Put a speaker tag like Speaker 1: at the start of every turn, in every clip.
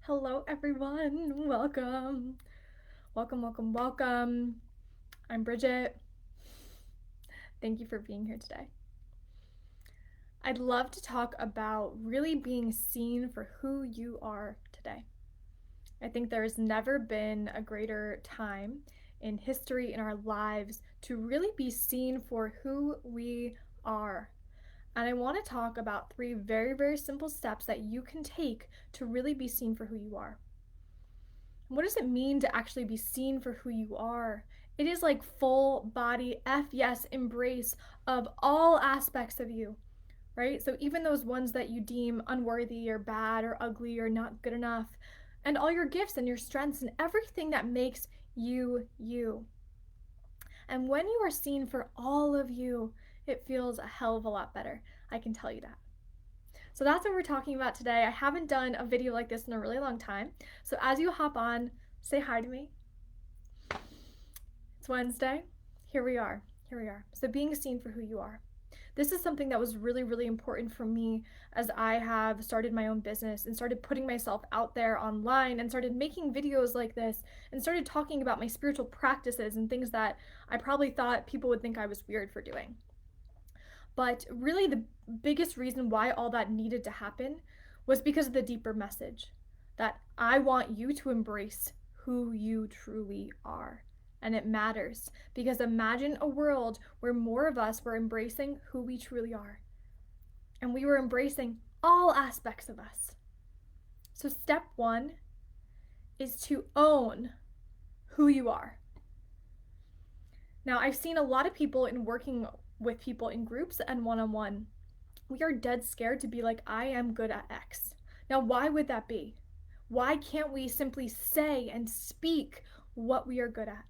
Speaker 1: Hello, everyone. Welcome. Welcome, welcome, welcome. I'm Bridget. Thank you for being here today. I'd love to talk about really being seen for who you are today. I think there's never been a greater time in history in our lives to really be seen for who we are. And I want to talk about three very, very simple steps that you can take to really be seen for who you are. What does it mean to actually be seen for who you are? It is like full body F yes embrace of all aspects of you, right? So even those ones that you deem unworthy or bad or ugly or not good enough, and all your gifts and your strengths and everything that makes you you. And when you are seen for all of you, it feels a hell of a lot better. I can tell you that. So that's what we're talking about today. I haven't done a video like this in a really long time. So as you hop on, say hi to me. It's Wednesday. Here we are. Here we are. So being seen for who you are. This is something that was really, really important for me as I have started my own business and started putting myself out there online and started making videos like this and started talking about my spiritual practices and things that I probably thought people would think I was weird for doing. But really, the biggest reason why all that needed to happen was because of the deeper message that I want you to embrace who you truly are. And it matters because imagine a world where more of us were embracing who we truly are and we were embracing all aspects of us. So, step one is to own who you are. Now, I've seen a lot of people in working with people in groups and one on one. We are dead scared to be like, I am good at X. Now, why would that be? Why can't we simply say and speak what we are good at?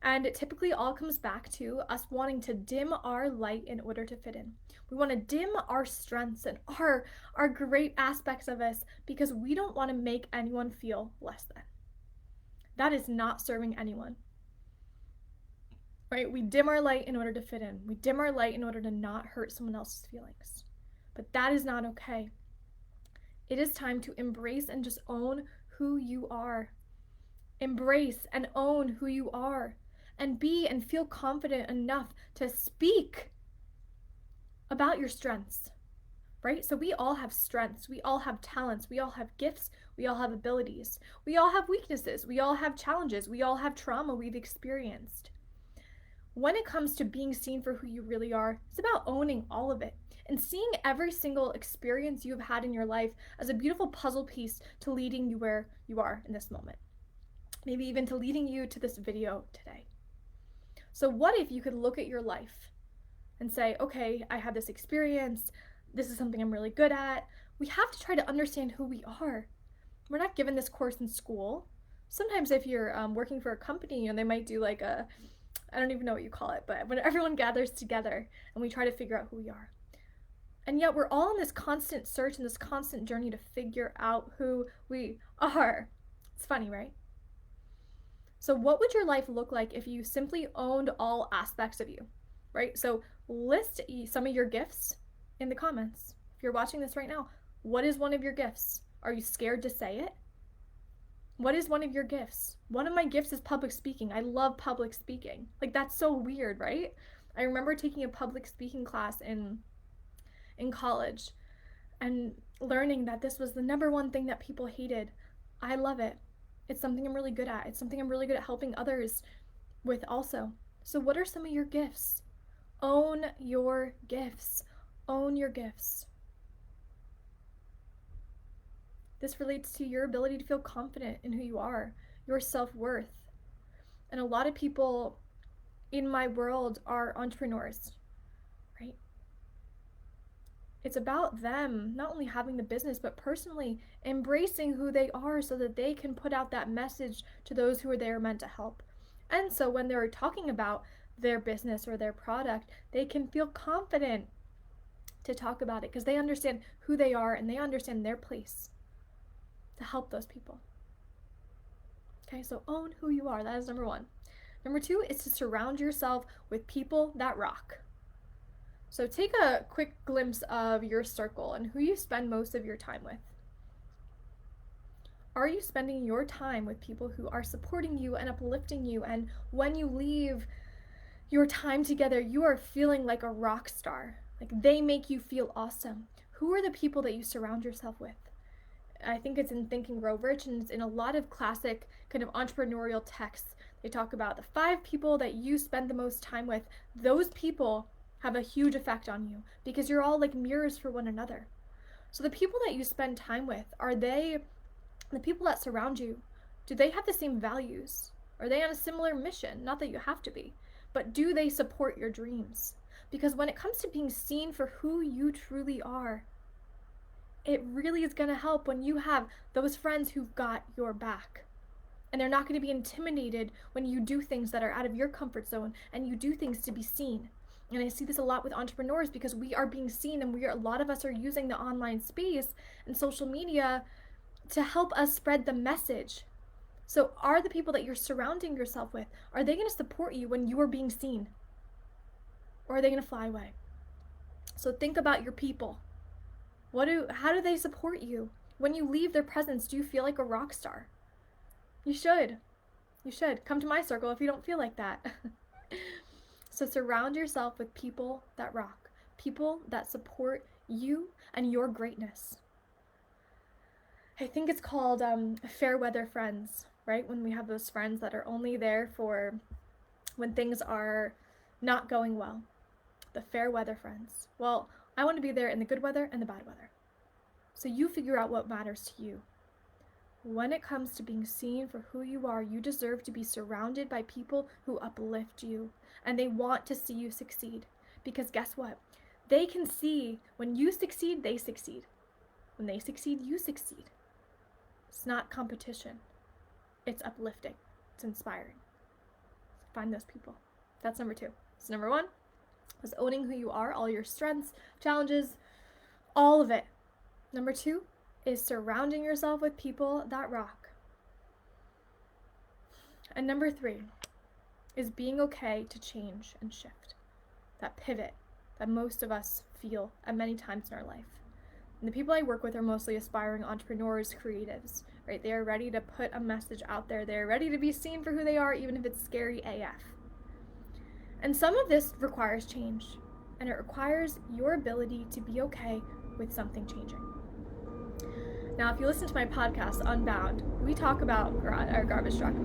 Speaker 1: And it typically all comes back to us wanting to dim our light in order to fit in. We want to dim our strengths and our great aspects of us because we don't want to make anyone feel less than. That is not serving anyone. Right? We dim our light in order to fit in. We dim our light in order to not hurt someone else's feelings. But that is not okay. It is time to embrace and just own who you are. Embrace and own who you are. And be and feel confident enough to speak about your strengths. Right? So we all have strengths. We all have talents. We all have gifts. We all have abilities. We all have weaknesses. We all have challenges. We all have trauma we've experienced. When it comes to being seen for who you really are, it's about owning all of it and seeing every single experience you've had in your life as a beautiful puzzle piece to leading you where you are in this moment. Maybe even to leading you to this video today. So what if you could look at your life and say, okay, I had this experience. This is something I'm really good at. We have to try to understand who we are. We're not given this course in school. Sometimes if you're working for a company, they might do like I don't even know what you call it, but when everyone gathers together and we try to figure out who we are. And yet we're all in this constant search and this constant journey to figure out who we are. It's funny, right? So what would your life look like if you simply owned all aspects of you, right? So list some of your gifts in the comments. If you're watching this right now, what is one of your gifts? Are you scared to say it? What is one of your gifts? One of my gifts is public speaking. I love public speaking. Like, that's so weird, right? I remember taking a public speaking class in college and learning that this was the number one thing that people hated. I love it. It's something I'm really good at. It's something I'm really good at helping others with also. So what are some of your gifts? Own your gifts. Own your gifts. This relates to your ability to feel confident in who you are, your self-worth. And a lot of people in my world are entrepreneurs, right? It's about them not only having the business, but personally embracing who they are so that they can put out that message to those who are there meant to help. And so when they're talking about their business or their product, they can feel confident to talk about it because they understand who they are and they understand their place to help those people. Okay, so own who you are. That is number one. Number two is to surround yourself with people that rock. So take a quick glimpse of your circle and who you spend most of your time with. Are you spending your time with people who are supporting you and uplifting you? And when you leave your time together, you are feeling like a rock star. Like they make you feel awesome. Who are the people that you surround yourself with? I think it's in Think and Grow Rich, and it's in a lot of classic kind of entrepreneurial texts. They talk about the 5 people that you spend the most time with. Those people have a huge effect on you because you're all like mirrors for one another. So the people that you spend time with, are they the people that surround you? Do they have the same values? Are they on a similar mission? Not that you have to be, but do they support your dreams? Because when it comes to being seen for who you truly are, it really is going to help when you have those friends who've got your back. And they're not going to be intimidated when you do things that are out of your comfort zone and you do things to be seen. And I see this a lot with entrepreneurs because we are being seen, and a lot of us are using the online space and social media to help us spread the message. So are the people that you're surrounding yourself with, are they going to support you when you are being seen? Or are they going to fly away? So think about your people. How do they support you? When you leave their presence, do you feel like a rock star? You should. You should. Come to my circle if you don't feel like that. So surround yourself with people that rock, people that support you and your greatness. I think it's called fair weather friends, right? When we have those friends that are only there for when things are not going well. The fair weather friends. Well, I want to be there in the good weather and the bad weather. So you figure out what matters to you. When it comes to being seen for who you are, you deserve to be surrounded by people who uplift you and they want to see you succeed. Because guess what? They can see when you succeed, they succeed. When they succeed, you succeed. It's not competition. It's uplifting. It's inspiring. Find those people. That's number 2. So number 1 was owning who you are, all your strengths, challenges, all of it. Number 2 is surrounding yourself with people that rock. And number 3 is being okay to change and shift. That pivot that most of us feel at many times in our life. And the people I work with are mostly aspiring entrepreneurs, creatives, right? They are ready to put a message out there. They're ready to be seen for who they are, even if it's scary AF. And some of this requires change, and it requires your ability to be okay with something changing. Now, if you listen to my podcast, Unbound, we talk about our garbage truck.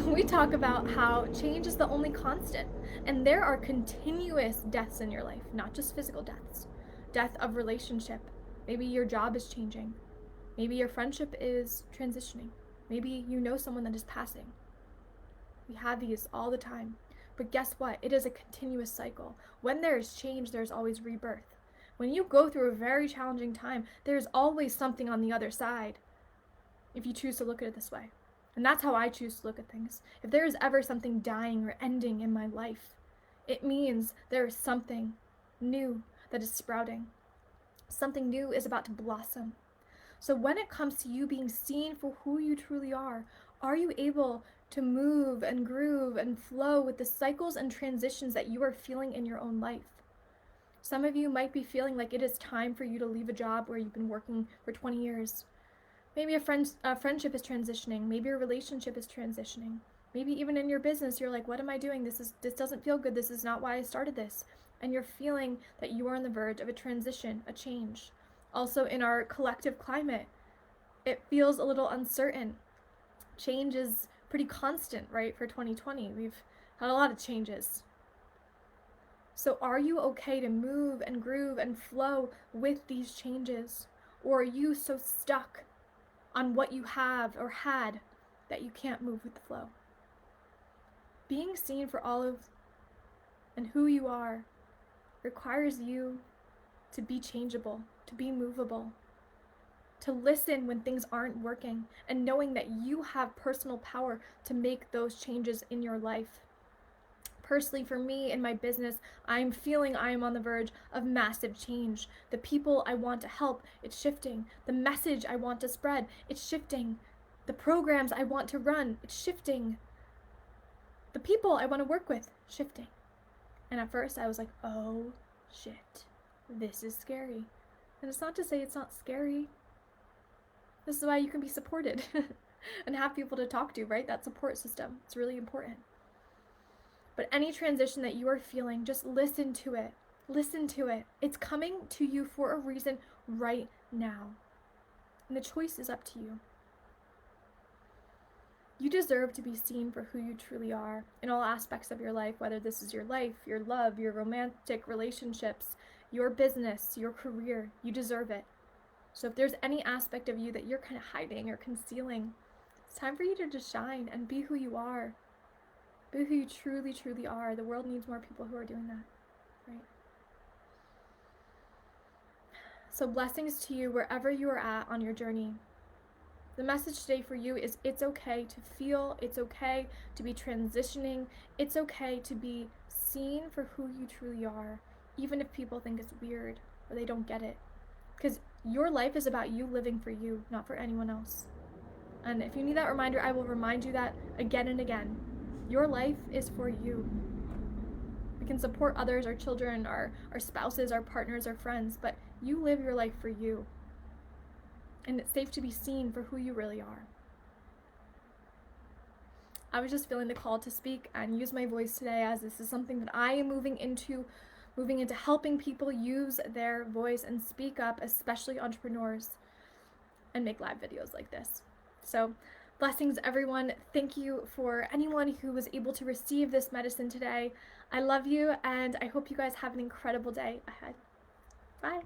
Speaker 1: We talk about how change is the only constant, and there are continuous deaths in your life, not just physical deaths. Death of relationship. Maybe your job is changing. Maybe your friendship is transitioning. Maybe you know someone that is passing. We have these all the time. But guess what? It is a continuous cycle. When there is change, there's always rebirth. When you go through a very challenging time, there's always something on the other side, if you choose to look at it this way. And that's how I choose to look at things. If there is ever something dying or ending in my life, it means there is something new that is sprouting. Something new is about to blossom. So when it comes to you being seen for who you truly are you able to move and groove and flow with the cycles and transitions that you are feeling in your own life? Some of you might be feeling like it is time for you to leave a job where you've been working for 20 years. Maybe a friendship is transitioning. Maybe a relationship is transitioning. Maybe even in your business, you're like, what am I doing? This doesn't feel good. This is not why I started this. And you're feeling that you are on the verge of a transition, a change. Also, in our collective climate, it feels a little uncertain. Change is pretty constant, right, for 2020. We've had a lot of changes. So are you okay to move and groove and flow with these changes? Or are you so stuck on what you have or had that you can't move with the flow? Being seen for all of and who you are requires you to be changeable, to be movable, to listen when things aren't working, and knowing that you have personal power to make those changes in your life. Personally, for me in my business, I'm feeling I am on the verge of massive change. The people I want to help, it's shifting. The message I want to spread, it's shifting. The programs I want to run, it's shifting. The people I want to work with, shifting. And at first I was like, oh shit, this is scary. And it's not to say it's not scary. This is why you can be supported and have people to talk to, right? That support system. It's really important. But any transition that you are feeling, just listen to it. Listen to it. It's coming to you for a reason right now. And the choice is up to you. You deserve to be seen for who you truly are in all aspects of your life, whether this is your life, your love, your romantic relationships, your business, your career. You deserve it. So if there's any aspect of you that you're kind of hiding or concealing, it's time for you to just shine and be who you are. Be who you truly, truly are. The world needs more people who are doing that, right? So blessings to you wherever you are at on your journey. The message today for you is it's okay to feel, it's okay to be transitioning, it's okay to be seen for who you truly are, even if people think it's weird or they don't get it. Because your life is about you living for you, not for anyone else. And if you need that reminder, I will remind you that again and again. Your life is for you. We can support others, our children, our spouses, our partners, our friends, but you live your life for you. And it's safe to be seen for who you really are. I was just feeling the call to speak and use my voice today, as this is something that I am moving into helping people use their voice and speak up, especially entrepreneurs, and make live videos like this. So blessings, everyone. Thank you for anyone who was able to receive this medicine today. I love you, and I hope you guys have an incredible day ahead. Bye.